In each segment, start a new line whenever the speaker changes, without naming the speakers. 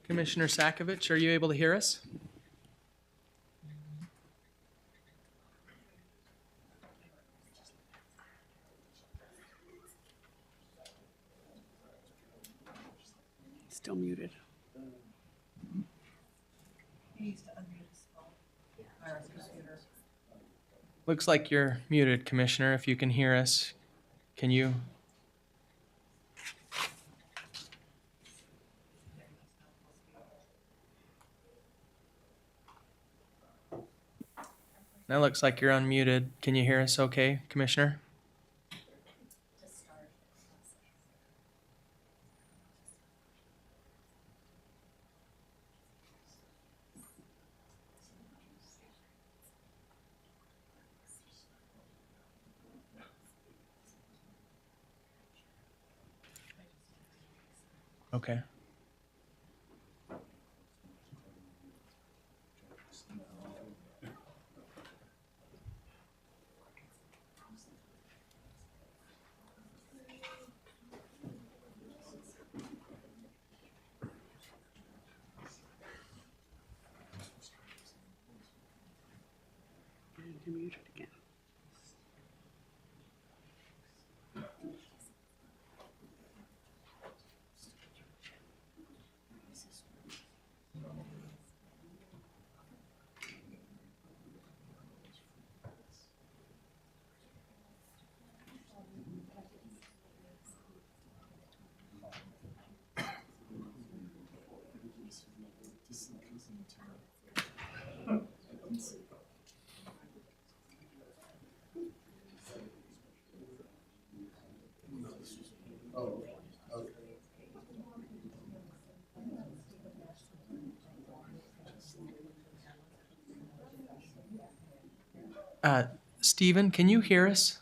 Commissioner Sakovic, are you able to hear us?
Still muted.
Looks like you're muted, Commissioner. If you can hear us, can you? Now looks like you're unmuted. Can you hear us okay, Commissioner? Okay.
And muted again.
Stephen, can you hear us?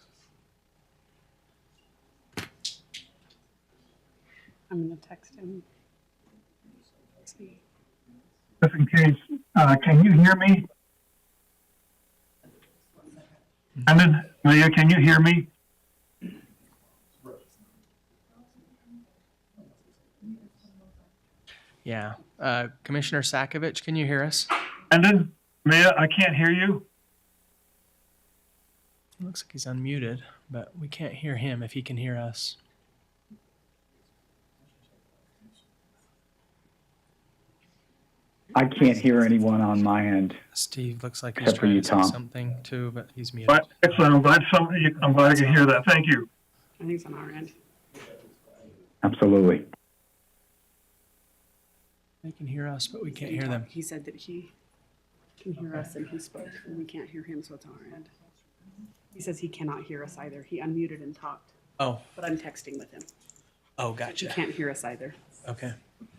I'm going to text him. Let's see.
Just in case, can you hear me? Brandon, Leah, can you hear me?
Yeah. Commissioner Sakovic, can you hear us?
Brandon, Leah, I can't hear you.
Looks like he's unmuted, but we can't hear him if he can hear us.
I can't hear anyone on my end.
Steve looks like he's
Except for
trying
you,
to say
Tom.
something too, but he's muted.
But excellent. I'm glad I can hear that. Thank you.
I think it's on our end.
Absolutely.
They can hear us, but we can't hear them.
He said that he can hear us and he spoke, and we can't hear him, so it's on our end. He says he cannot hear us either. He unmuted and talked,
Oh,
but I'm texting with him.
oh,
He
gotcha.
can't hear us either.
Okay.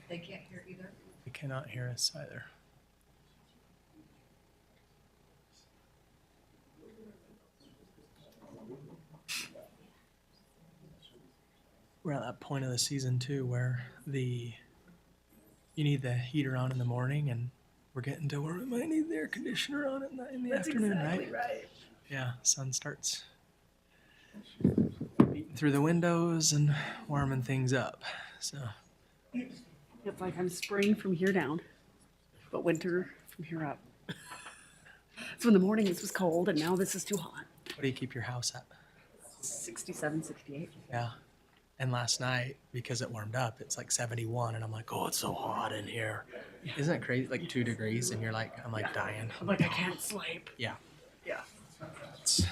They can't hear either.
They cannot hear us either. We're at that point of the season too where you need the heater on in the morning, and we're getting to where we might need the air conditioner on in the afternoon, right? Yeah, sun starts beating through the windows and warming things up. So
It's like I'm spring from here down, but winter from here up. So in the morning this was cold, and now this is too hot.
what do you keep your house at?
67, 68.
Yeah. And last night, because it warmed up, it's like 71, and I'm like, oh, it's so hot in here. Isn't that crazy? Like 2 degrees, and I'm like dying.
I'm like, I can't sleep.
Yeah.
Yeah.
It's,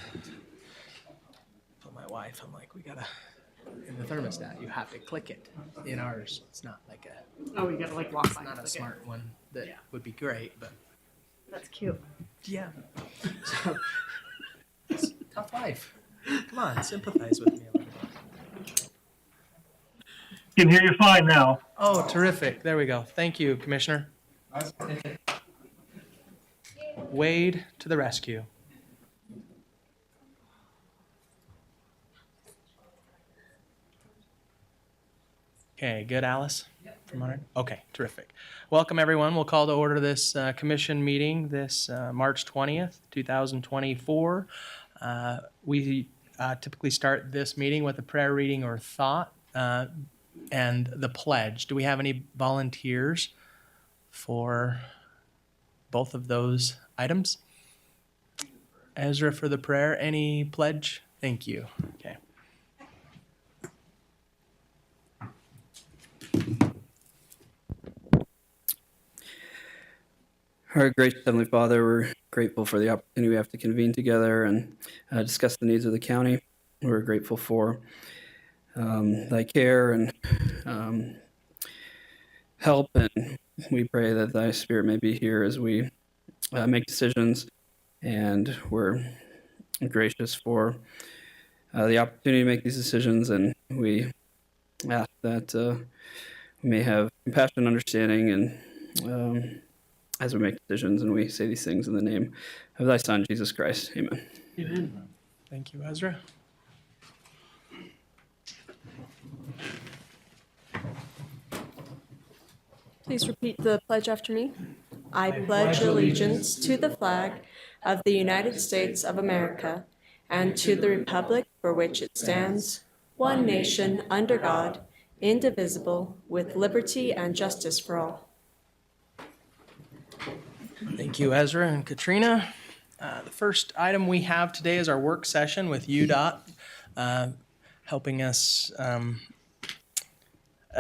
but my wife, I'm like, we gotta, in the thermostat, you have to click it. In ours, it's not like
Oh, you gotta like walk by.
not a
and click it.
smart one that
Yeah.
would be great, but
That's cute.
yeah. So, it's a tough life. Come on, sympathize with me a little bit.
Can hear you fine now.
Oh, terrific. There we go. Thank you, Commissioner. Wade to the rescue. Okay, good, Alice? From our, okay, terrific. Welcome, everyone. We'll call to order this commission meeting this March 20th, 2024. We typically start this meeting with a prayer reading or thought and the pledge. Do we have any volunteers for both of those items. Ezra for the prayer. Any pledge? Thank you. Okay.
Our gracious Heavenly Father, we're grateful for the opportunity we have to convene together and discuss the needs of the county. We're grateful for thy care and help, and we pray that thy Spirit may be here as we make decisions, and we're gracious for the opportunity to make these decisions, and we ask that we may have compassion and understanding and as we make decisions, and we say these things in the name of thy Son, Jesus Christ. Amen.
Amen.
Thank you, Ezra.
Please repeat the pledge after me. I pledge allegiance to the flag of the United States of America and to the republic for which it stands, one nation, under God, indivisible, with liberty and justice for all.
Thank you, Ezra and Katrina. The first item we have today is our work session with UDOT, helping us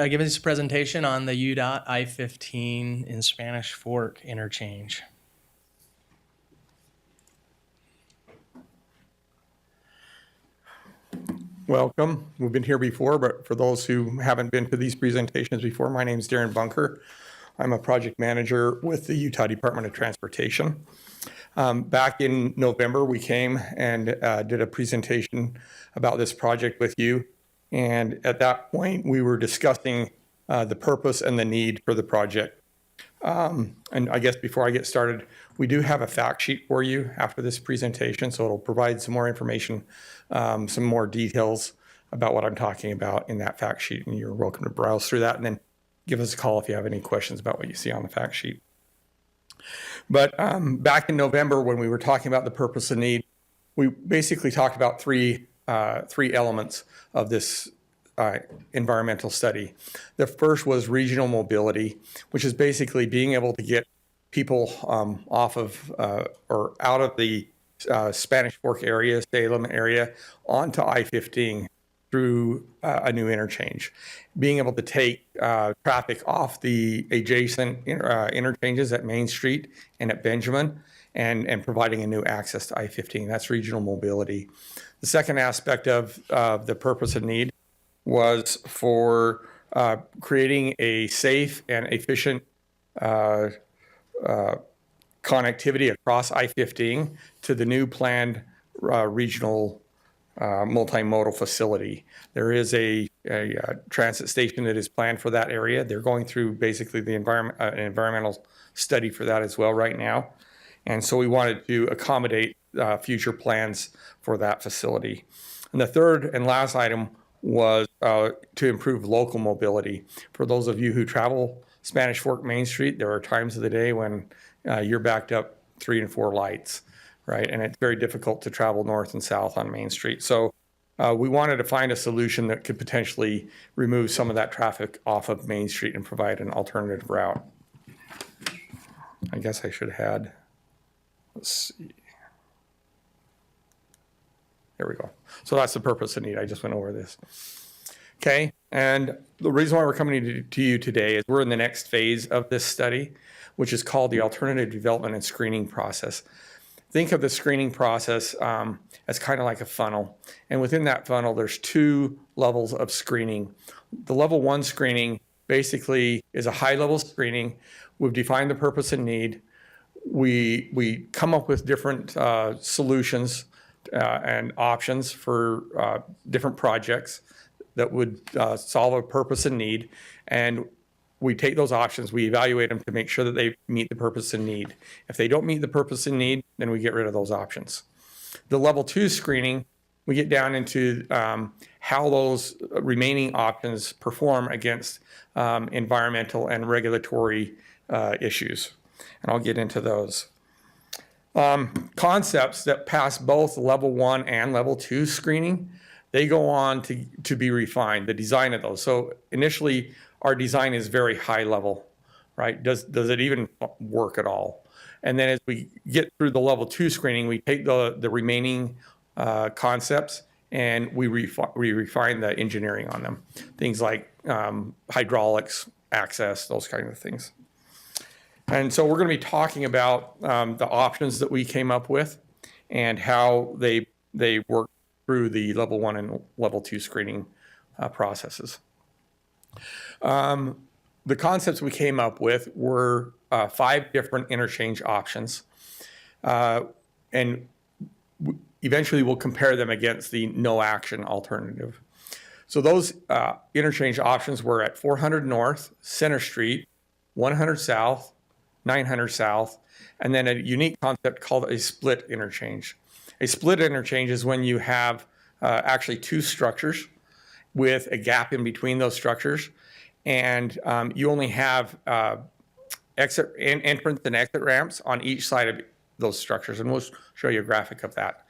give us a presentation on the UDOT I-15 in Spanish Fork interchange.
Welcome. We've been here before, but for those who haven't been to these presentations before, my name is Darren Bunker. I'm a project manager with the Utah Department of Transportation. Back in November, we came and did a presentation about this project with you. And at that point, we were discussing the purpose and the need for the project. And I guess before I get started, we do have a fact sheet for you after this presentation, so it'll provide some more information, some more details about what I'm talking about in that fact sheet. And you're welcome to browse through that and then give us a call if you have any questions about what you see on the fact sheet. But back in November, when we were talking about the purpose and need, we basically talked about three elements of this environmental study. The first was regional mobility, which is basically being able to get people off of or out of the Spanish Fork area, Salem area, onto I-15 through a new interchange. Being able to take traffic off the adjacent interchanges at Main Street and at Benjamin and providing a new access to I-15. That's regional mobility. The second aspect of the purpose and need was for creating a safe and efficient connectivity across I-15 to the new planned regional multimodal facility. There is a transit station that is planned for that area. They're going through basically the environmental study for that as well right now. And so we wanted to accommodate future plans for that facility. And the third and last item was to improve local mobility. For those of you who travel Spanish Fork Main Street, there are times of the day when you're backed up 3 and 4 lights, right? And it's very difficult to travel north and south on Main Street. So we wanted to find a solution that could potentially remove some of that traffic off of Main Street and provide an alternative route. I guess I should have had, let's see. There we go. So that's the purpose and need. I just went over this. Okay, and the reason why we're coming to you today is we're in the next phase of this study, which is called the Alternative Development and Screening Process. Think of the screening process as kind of like a funnel. And within that funnel, there's 2 levels of screening. The level 1 screening basically is a high-level screening. We've defined the purpose and need. We come up with different solutions and options for different projects that would solve a purpose and need. And we take those options, we evaluate them to make sure that they meet the purpose and need. If they don't meet the purpose and need, then we get rid of those options. The level 2 screening, we get down into how those remaining options perform against environmental and regulatory issues. And I'll get into those. Concepts that pass both level 1 and level 2 screening, they go on to be refined, the design of those. So initially, our design is very high level. right? Does it even work at all? And then as we get through the level 2 screening, we take the remaining concepts and we refine the engineering on them. Things like hydraulics, access, those kind of things. And so we're going to be talking about the options that we came up with and how they work through the level 1 and level 2 screening processes. The concepts we came up with were 5 different interchange options. And eventually we'll compare them against the no action alternative. So those interchange options were at 400 North, Center Street, 100 South, 900 South, and then a unique concept called a split interchange. A split interchange is when you have actually 2 structures with a gap in between those structures, and you only have entrance and exit ramps on each side of those structures, and we'll show you a graphic of that.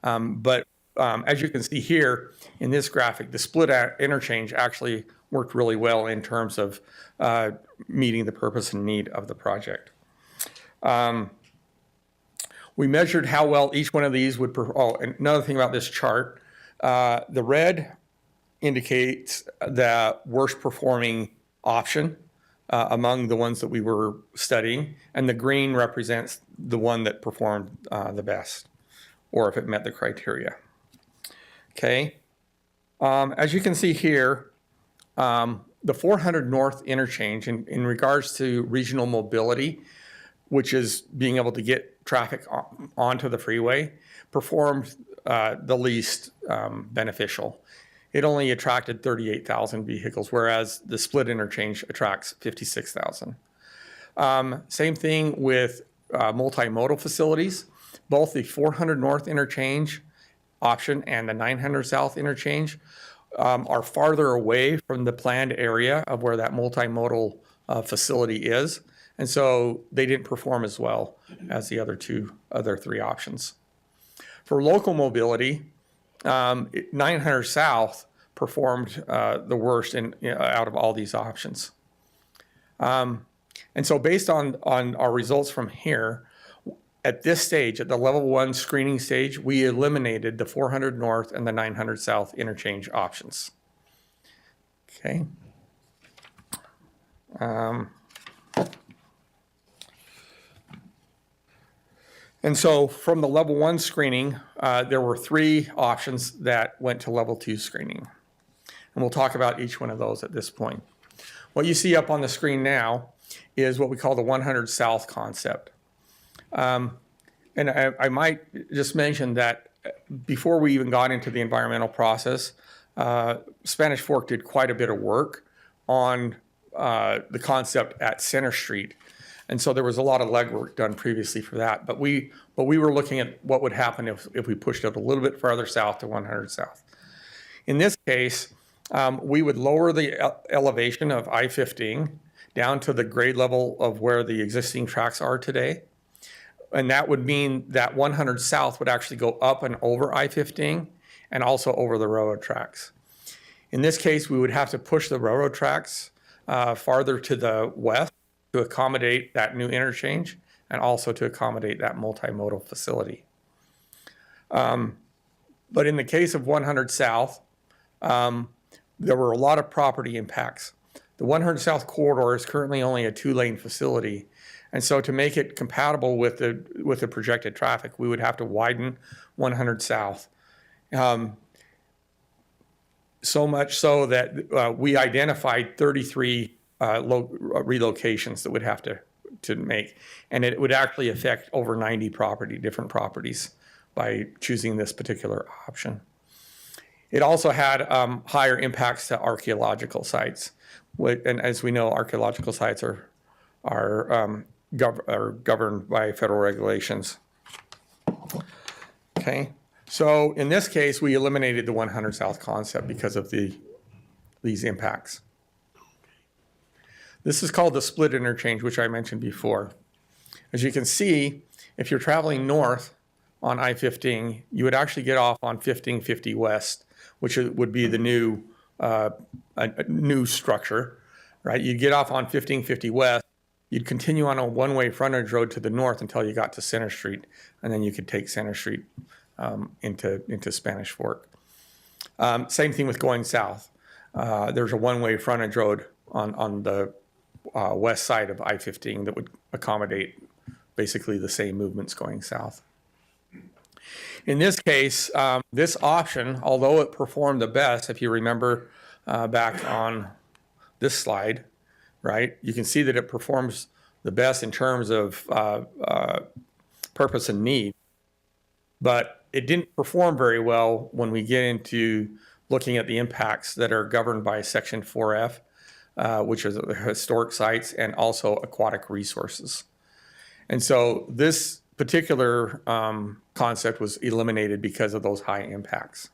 But as you can see here in this graphic, the split interchange actually worked really well in terms of meeting the purpose and need of the project. We measured how well each one of these would perform. Oh, and another thing about this chart, the red indicates the worst performing option among the ones that we were studying, and the green represents the one that performed the best, or if it met the criteria. Okay. As you can see here, the 400 North interchange in regards to regional mobility, which is being able to get traffic onto the freeway, performed the least beneficial. It only attracted 38,000 vehicles, whereas the split interchange attracts 56,000. Same thing with multimodal facilities. Both the 400 North interchange option and the 900 South interchange are farther away from the planned area of where that multimodal facility is. And so they didn't perform as well as the other 3 options. For local mobility, 900 South performed the worst out of all these options. And so based on our results from here, at this stage, at the level 1 screening stage, we eliminated the 400 North and the 900 South interchange options. Okay. And so from the level 1 screening, there were 3 options that went to level 2 screening. And we'll talk about each one of those at this point. What you see up on the screen now is what we call the 100 South concept. And I might just mention that before we even got into the environmental process, Spanish Fork did quite a bit of work on the concept at Center Street. And so there was a lot of legwork done previously for that. But we were looking at what would happen if we pushed it a little bit farther south to 100 South. In this case, we would lower the elevation of I-15 down to the grade level of where the existing tracks are today. And that would mean that 100 South would actually go up and over I-15 and also over the railroad tracks. In this case, we would have to push the railroad tracks farther to the west to accommodate that new interchange and also to accommodate that multimodal facility. But in the case of 100 South, there were a lot of property impacts. The 100 South corridor is currently only a 2-lane facility. And so to make it compatible with the projected traffic, we would have to widen 100 South. So much so that we identified 33 relocations that would have to make. And it would actually affect over 90 different properties by choosing this particular option. It also had higher impacts to archaeological sites. And as we know, archaeological sites are governed by federal regulations. Okay, so in this case, we eliminated the 100 South concept because of these impacts. This is called the split interchange, which I mentioned before. As you can see, if you're traveling north on I-15, you would actually get off on 1550 West, which would be the new structure, right? You'd get off on 1550 West, you'd continue on a one-way frontage road to the north until you got to Center Street, and then you could take Center Street into Spanish Fork. Same thing with going south. There's a one-way frontage road on the west side of I-15 that would accommodate basically the same movements going south. In this case, this option, although it performed the best, if you remember back on this slide, right, you can see that it performs the best in terms of purpose and need, but it didn't perform very well when we get into looking at the impacts that are governed by Section 4F, which are the historic sites and also aquatic resources. And so this particular concept was eliminated because of those high impacts.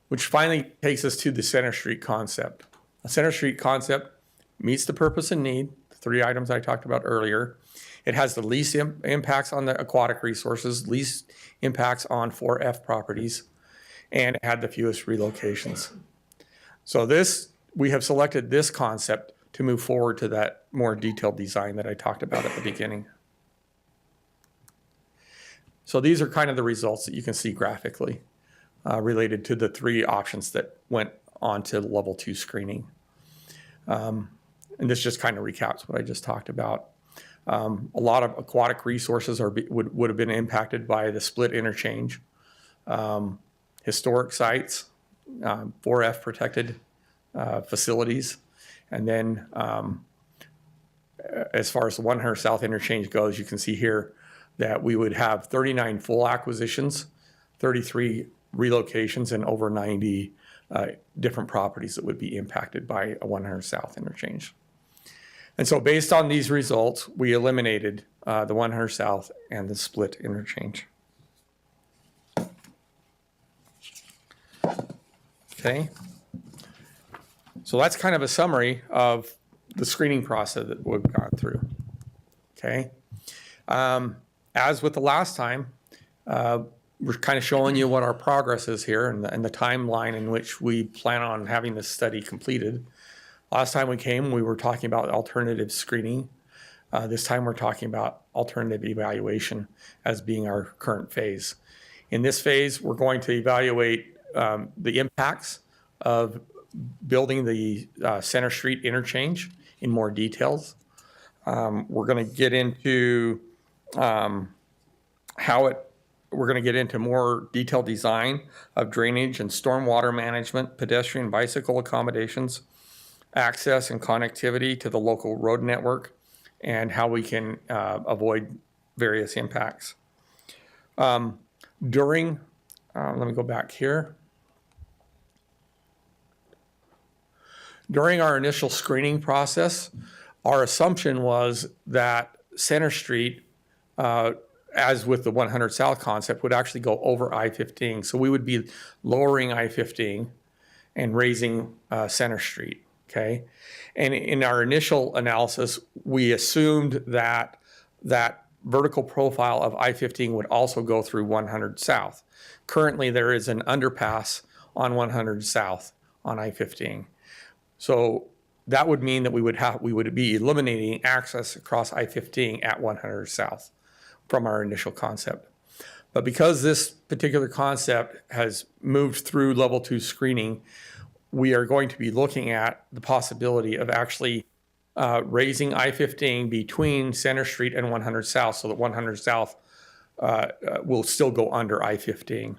Which finally takes us to the Center Street concept. A Center Street concept meets the purpose and need, the 3 items I talked about earlier. It has the least impacts on the aquatic resources, least impacts on 4F properties, and it had the fewest relocations. So we have selected this concept to move forward to that more detailed design that I talked about at the beginning. So these are kind of the results that you can see graphically related to the 3 options that went on to level 2 screening. And this just kind of recaps what I just talked about. A lot of aquatic resources would have been impacted by the split interchange. Historic sites, 4F protected facilities, and then as far as the 100 South interchange goes, you can see here that we would have 39 full acquisitions, 33 relocations, and over 90 different properties that would be impacted by a 100 South interchange. And so based on these results, we eliminated the 100 South and the split interchange. Okay. So that's kind of a summary of the screening process that we've gone through. Okay. As with the last time, we're kind of showing you what our progress is here and the timeline in which we plan on having this study completed. Last time we came, we were talking about alternative screening. This time we're talking about alternative evaluation as being our current phase. In this phase, we're going to evaluate the impacts of building the Center Street interchange in more details. We're going to get into we're going to get into more detailed design of drainage and stormwater management, pedestrian bicycle accommodations, access and connectivity to the local road network, and how we can avoid various impacts. Let me go back here. During our initial screening process, our assumption was that Center Street, as with the 100 South concept, would actually go over I-15. So we would be lowering I-15 and raising Center Street, okay? And in our initial analysis, we assumed that that vertical profile of I-15 would also go through 100 South. Currently, there is an underpass on 100 South on I-15. So that would mean that we would be eliminating access across I-15 at 100 South from our initial concept. But because this particular concept has moved through level 2 screening, we are going to be looking at the possibility of actually raising I-15 between Center Street and 100 South so that 100 South will still go under I-15.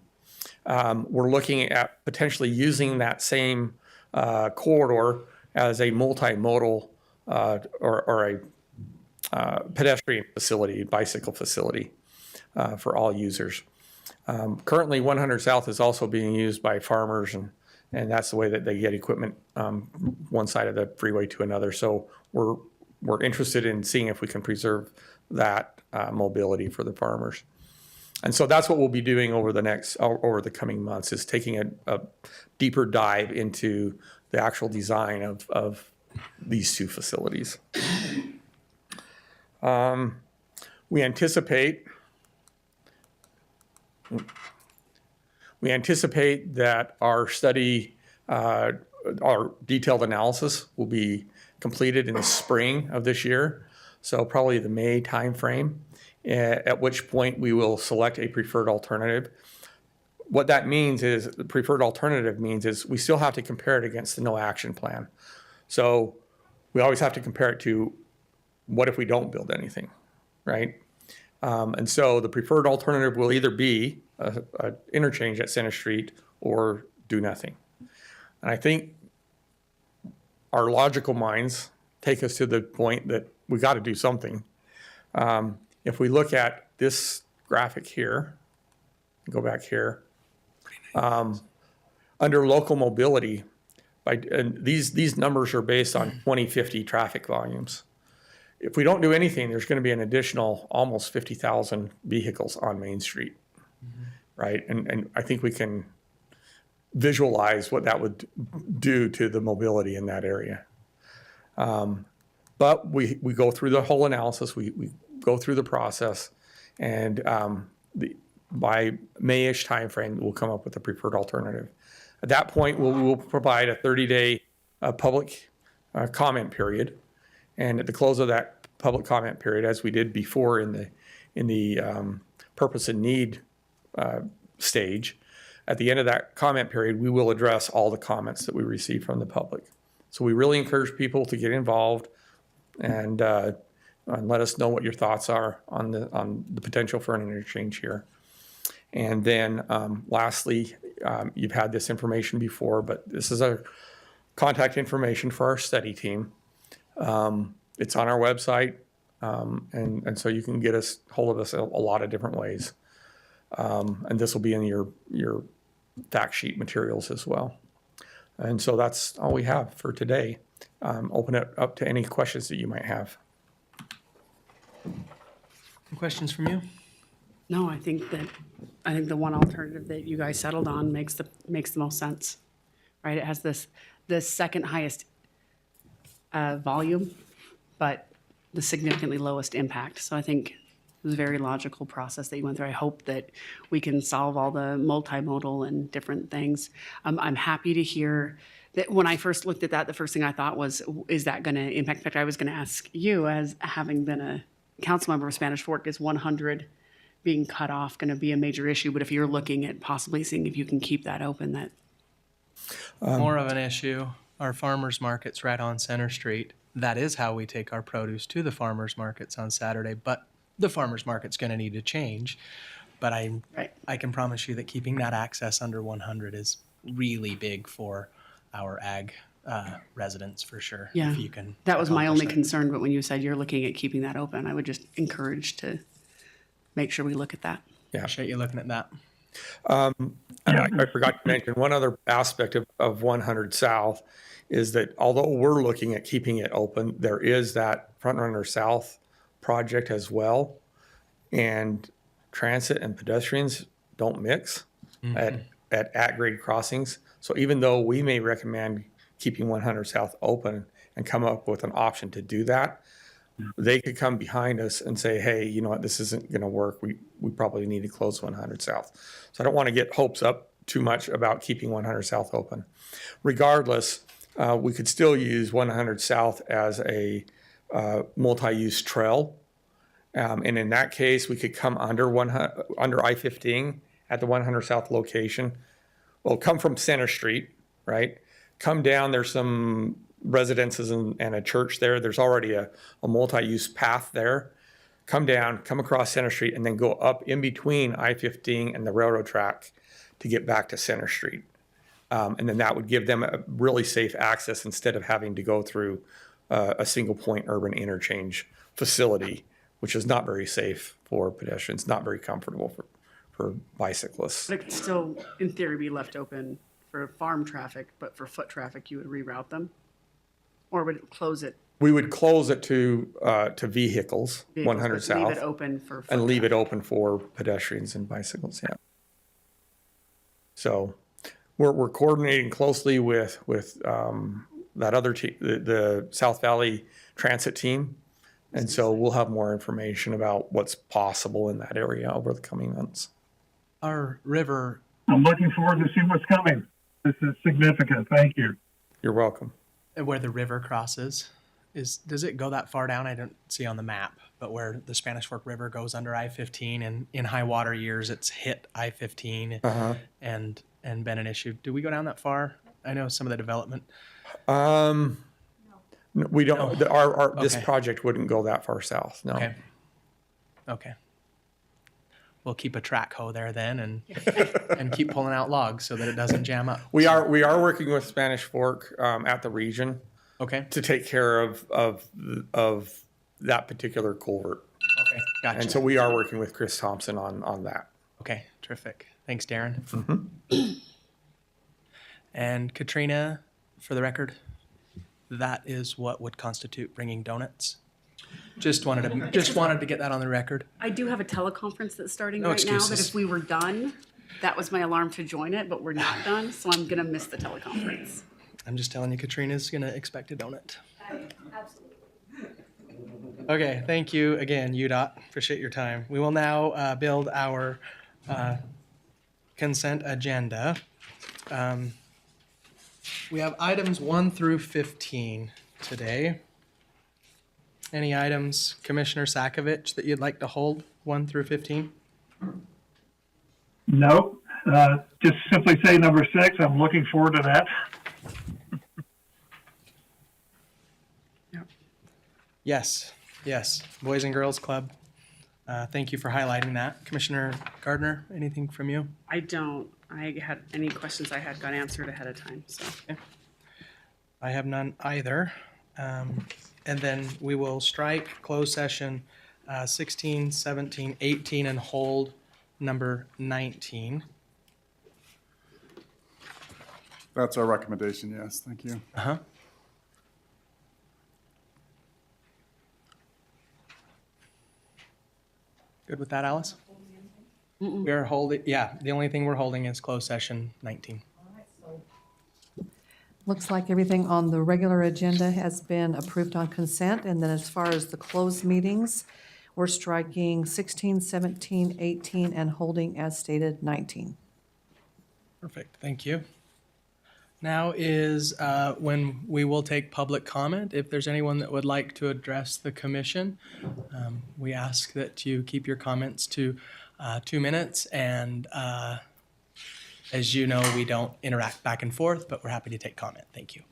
We're looking at potentially using that same corridor as a multimodal or a pedestrian facility, bicycle facility for all users. Currently, 100 South is also being used by farmers, and that's the way that they get equipment one side of the freeway to another. So we're interested in seeing if we can preserve that mobility for the farmers. And so that's what we'll be doing over the coming months, is taking a deeper dive into the actual design of these 2 facilities. We anticipate that our study, our detailed analysis will be completed in the spring of this year, so probably the May timeframe, at which point we will select a preferred alternative. What that means is, the preferred alternative means is we still have to compare it against the no action plan. So we always have to compare it to what if we don't build anything, right? And so the preferred alternative will either be a interchange at Center Street or do nothing. And I think our logical minds take us to the point that we got to do something. If we look at this graphic here, go back here, under local mobility, and these numbers are based on 2050 traffic volumes. If we don't do anything, there's going to be an additional almost 50,000 vehicles on Main Street, right? And I think we can visualize what that would do to the mobility in that area. But we go through the whole analysis, we go through the process, and by May-ish timeframe, we'll come up with a preferred alternative. At that point, we'll provide a 30-day public comment period. And at the close of that public comment period, as we did before in the purpose and need stage, at the end of that comment period, we will address all the comments that we receive from the public. So we really encourage people to get involved and let us know what your thoughts are on the potential for an interchange here. And then lastly, you've had this information before, but this is our contact information for our study team. It's on our website, and so you can get hold of us a lot of different ways. And this will be in your fact sheet materials as well. And so that's all we have for today. Open it up to any questions that you might have.
Questions from you?
No, I think the one alternative that you guys settled on makes the most sense, right? It has the second highest volume, but the significantly lowest impact. So I think it was a very logical process that you went through. I hope that we can solve all the multimodal and different things. I'm happy to hear that. When I first looked at that, the first thing I thought was, is that going to impact? In fact, I was going to ask you, as having been a council member of Spanish Fork, is 100 being cut off going to be a major issue? But if you're looking at possibly seeing if you can keep that open, that
More of an issue. Our farmers market's right on Center Street. That is how we take our produce to the farmers markets on Saturday, but the farmers market's going to need to change. But
Right.
I can promise you that keeping that access under 100 is really big for our ag residents for sure.
Yeah.
If you can
that was my
accomplish
only
that.
concern. But when you said you're looking at keeping that open, I would just encourage to make sure we look at that.
Appreciate you looking at that.
And I forgot to mention one other aspect of 100 South is that although we're looking at keeping it open, there is that Front Runner South project as well. And transit and pedestrians don't mix at grade crossings. So even though we may recommend keeping 100 South open and come up with an option to do that, they could come behind us and say, hey, you know what, this isn't going to work. We probably need to close 100 South. So I don't want to get hopes up too much about keeping 100 South open. Regardless, we could still use 100 South as a multi-use trail. And in that case, we could come under I-15 at the 100 South location. Well, come from Center Street, right? Come down, there's some residences and a church there. There's already a multi-use path there. Come down, come across Center Street, and then go up in between I-15 and the railroad track to get back to Center Street. And then that would give them a really safe access instead of having to go through a single point urban interchange facility, which is not very safe for pedestrians, not very comfortable for bicyclists.
But it could still, in theory, be left open for farm traffic, but for foot traffic, you would reroute them? Or would it close it?
We would close it to vehicles, 100
but
South.
Leave it open for foot
And leave it
traffic.
open for pedestrians and bicycles, yeah. So we're coordinating closely with that other team, the South Valley Transit team. And so we'll have more information about what's possible in that area over the coming months.
Our river,
I'm looking forward to seeing what's coming. This is significant. Thank you.
You're welcome.
where the river crosses, does it go that far down? I don't see on the map, but where the Spanish Fork River goes under I-15, and in high water years, it's hit I-15 and been an issue. Do we go down that far? I know some of the development.
We don't, this
Okay.
project wouldn't go that far south, no.
Okay. Okay. We'll keep a track hoe there then and keep pulling out logs so that it doesn't jam up.
We are working with Spanish Fork at the region
Okay.
to take care of that particular culvert.
Okay. Gotcha.
And so we are working with Chris Thompson on that.
Okay. Terrific. Thanks, Darren. And Katrina, for the record, that is what would constitute bringing donuts. Just wanted to get that on the record.
I do have a teleconference that's starting
No
right now, that
excuses.
if we were done, that was my alarm to join it, but we're not done, so I'm gonna miss the teleconference.
I'm just telling you, Katrina's gonna expect a donut. Okay, thank you again, UDOT. Appreciate your time. We will now build our consent agenda. We have items 1 through 15 today. Any items, Commissioner Sakovic, that you'd like to hold 1 through 15?
No, just simply say number 6. I'm looking forward to that.
Yes, yes. Boys and Girls Club. Thank you for highlighting that. Commissioner Gardner, anything from you?
I don't, I had, any questions I had got answered ahead of time, so.
I have none either. And then we will strike closed session 16, 17, 18, and hold number 19.
That's our recommendation, yes, thank you.
Uh-huh. Good with that, Alice? We are holding, yeah, the only thing we're holding is closed session 19.
Looks like everything on the regular agenda has been approved on consent, and then as far as the closed meetings, we're striking 16, 17, 18, and holding as stated 19.
Perfect, thank you. Now is when we will take public comment. If there's anyone that would like to address the commission, we ask that you keep your comments to 2 minutes. And as you know, we don't interact back and forth, but we're happy to take comment. Thank you.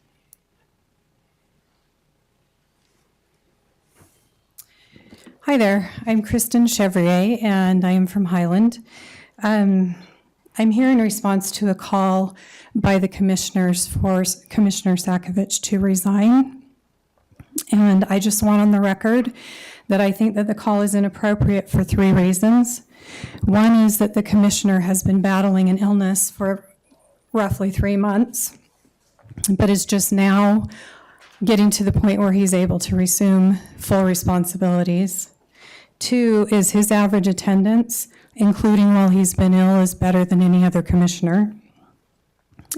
Hi there, I'm Kristen Chevrier, and I am from Highland. I'm here in response to a call by the commissioners for Commissioner Sakovic to resign. And I just want on the record that I think that the call is inappropriate for 3 reasons. One is that the commissioner has been battling an illness for roughly 3 months, but is just now getting to the point where he's able to resume full responsibilities. 2 is his average attendance, including while he's been ill, is better than any other commissioner.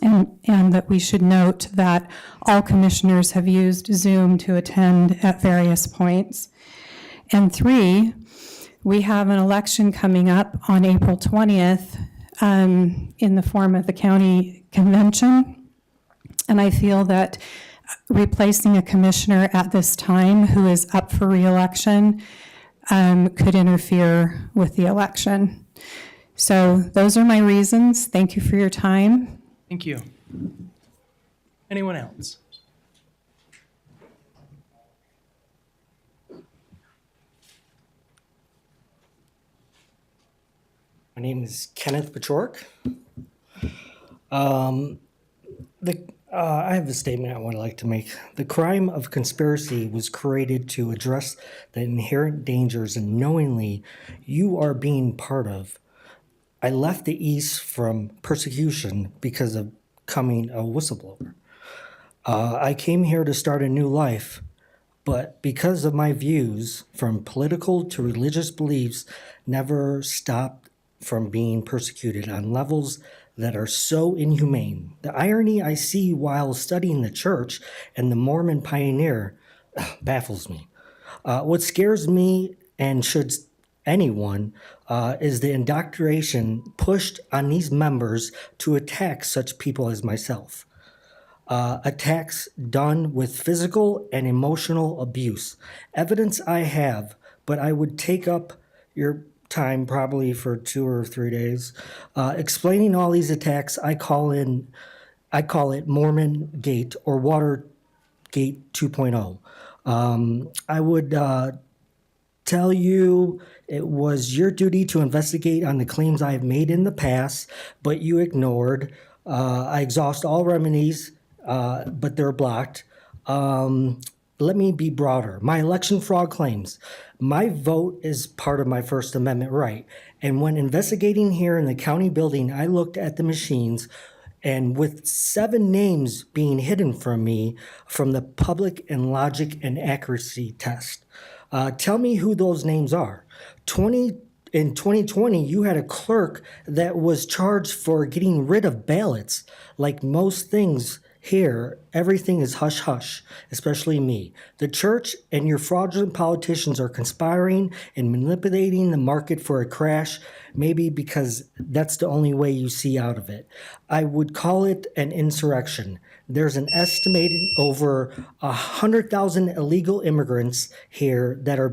And that we should note that all commissioners have used Zoom to attend at various points. And 3, we have an election coming up on April 20th in the form of the county convention. And I feel that replacing a commissioner at this time who is up for re-election could interfere with the election. So those are my reasons. Thank you for your time.
Thank you. Anyone else?
My name is Kenneth Pachork. I have a statement I would like to make. The crime of conspiracy was created to address the inherent dangers and knowingly you are being part of. I left the East from persecution because of becoming a whistleblower. I came here to start a new life, but because of my views, from political to religious beliefs, never stopped from being persecuted on levels that are so inhumane. The irony I see while studying the church and the Mormon pioneer baffles me. What scares me, and should anyone, is the indoctrination pushed on these members to attack such people as myself. attacks done with physical and emotional abuse. Evidence I have, but I would take up your time probably for 2 or 3 days. Explaining all these attacks, I call it Mormon Gate or Watergate 2.0. I would tell you it was your duty to investigate on the claims I have made in the past, but you ignored. I exhaust all remedies, but they're blocked. Let me be broader. My election fraud claims. My vote is part of my First Amendment right. And when investigating here in the county building, I looked at the machines, and with 7 names being hidden from me from the public and logic and accuracy test. Tell me who those names are. In 2020, you had a clerk that was charged for getting rid of ballots. Like most things here, everything is hush hush, especially me. The church and your fraudulent politicians are conspiring and manipulating the market for a crash, maybe because that's the only way you see out of it. I would call it an insurrection. There's an estimated over 100,000 illegal immigrants here that are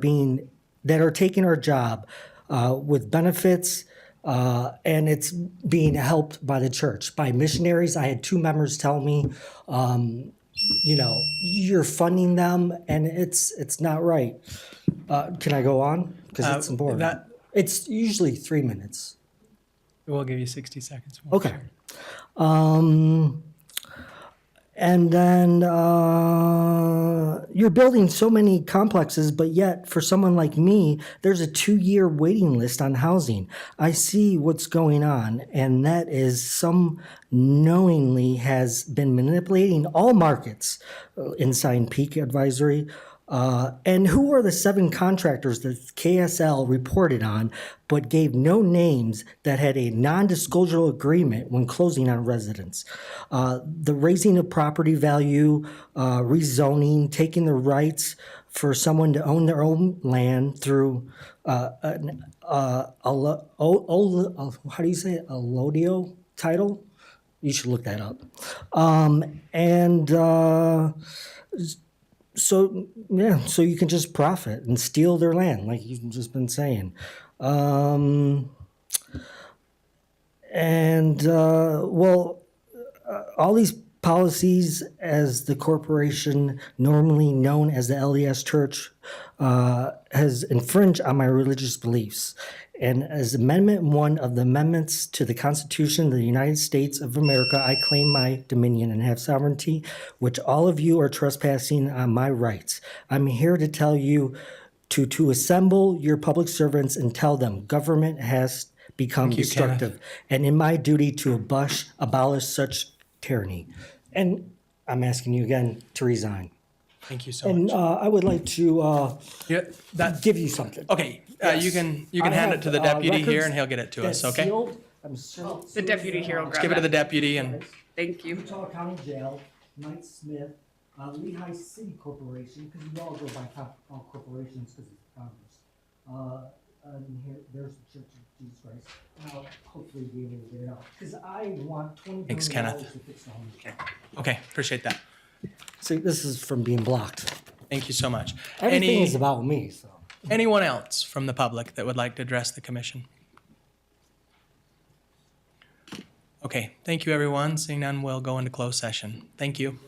taking our job with benefits, and it's being helped by the church, by missionaries. I had 2 members tell me, you're funding them, and it's not right. Can I go on? Because it's important. It's usually 3 minutes.
We'll give you 60 seconds.
Okay. And then you're building so many complexes, but yet for someone like me, there's a 2-year waiting list on housing. I see what's going on, and that is some knowingly has been manipulating all markets inside Peak Advisory. And who are the 7 contractors that KSL reported on, but gave no names that had a non-disclosure agreement when closing on residents? The raising of property value, rezoning, taking the rights for someone to own their own land through how do you say it? Allodio title? You should look that up. So you can just profit and steal their land, like you've just been saying. All these policies, as the corporation normally known as the LDS Church, has infringed on my religious beliefs. And as Amendment 1 of the amendments to the Constitution of the United States of America, I claim my dominion and have sovereignty, which all of you are trespassing on my rights. I'm here to tell you to assemble your public servants and tell them government has become destructive, and in my duty to abolish such tyranny. And I'm asking you again to resign.
Thank you so much.
And I would like to give you something.
Okay,
Yes.
you can
I
hand it
have,
to the deputy here,
records
and he'll get it to us,
that's
okay?
sealed. I'm sure.
The deputy here will grab
Give it to the
that.
deputy and,
Thank you.
Utah County Jail, Knight Smith, Lehigh City Corporation, because we all go by corporations because it's Congress. And here, there's the Church of Jesus Christ. And I'll hopefully be able to get it out, because I want $20
Thanks,
billion
Kenneth.
to fix the home.
okay, appreciate that.
See, this is from being blocked.
Thank you so much.
Everything is about me, so.
Anyone else from the public that would like to address the commission? Okay, thank you, everyone. Seeing none, we'll go into closed session. Thank you.